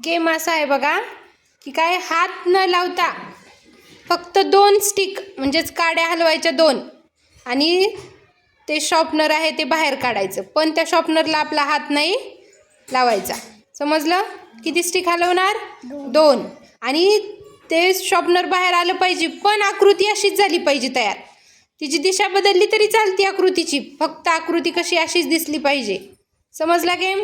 Game असा आहे बघा की काय हात न लावता फक्त 2 स्टिक म्हणजेच काड्या हलवायच्या 2 आणि ते शॉर्पनर आहे ते बाहेर काढायचं, पण त्या शॉर्पनरला आपला हात नाही लावायचा. समजलं? किती स्टिक हलवणार? 2. आणि ते शॉर्पनर बाहेर आलं पाहिजे, पण आकृती अशीच झाली पाहिजे तयार. तिची दिशा बदलली तरी चालते आकृतीची, फक्त आकृती कशी अशीच दिसली पाहिजे. समजला गेम?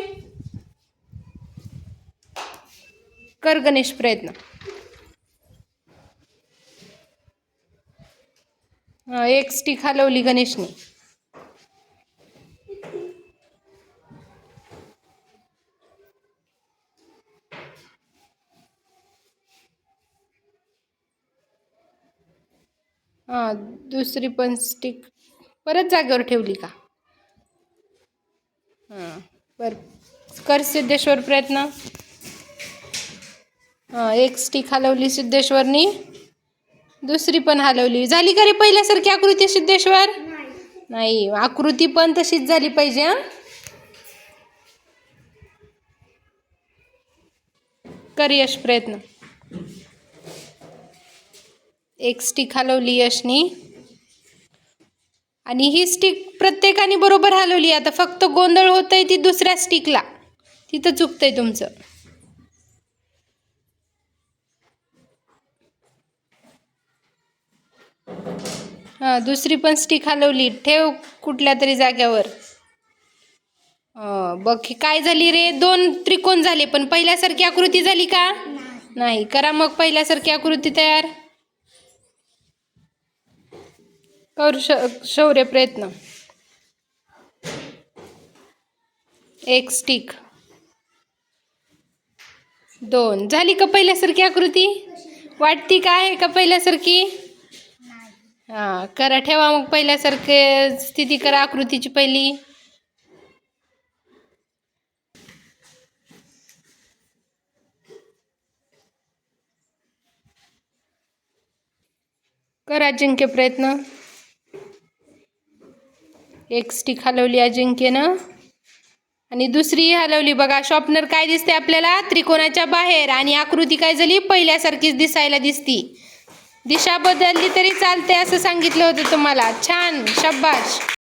कर गणेश प्रयत्न. एक स्टिक हलवली गणेशने. दुसरी पण स्टिक परत जागेवर ठेवली का? बरं कर सिद्धेश्वर प्रयत्न. एक स्टिक हलवली सिद्धेश्वरनी, दुसरी पण हलवली. झाली का रे पहिल्यासारखी आकृती सिद्धेश्वर? नाही, आकृती पण तशीच झाली पाहिजे. कर यश प्रयत्न. एक स्टिक हलवली यशनी आणि ही स्टिक प्रत्येकाने बरोबर हलवली. आता फक्त गोंधळ होतंय ती दुसऱ्या स्टिकला, तिथं चुकतंय तुमचं. दुसरी पण स्टिक हलवली, ठेव कुठल्या तरी जाग्यावर. बघ काय झाली रे, 2 त्रिकोण झाले, पण पहिल्यासारखी आकृती झाली का? नाही. करा मग पहिल्यासारखी आकृती तयार. कर शौर्य प्रयत्न. एक स्टिक, 2. झाली का पहिल्यासारखी आकृती? वाटती का आहे का पहिल्यासारखी? करा, ठेवा मग पहिल्यासारखे स्थिती करा आकृतीची पहिली. कर अजिंक्य प्रयत्न. एक स्टिक हलवली अजिंक्यनं आणि दुसरी हलवली. बघा शॉर्पनर काय दिसते आपल्याला? त्रिकोणाच्या बाहेर, आणि आकृती काय झाली? पहिल्यासारखीच दिसायला दिसती. दिशा बदलली तरी चालते असं सांगितलं होतं तुम्हाला. छान, शाबाश.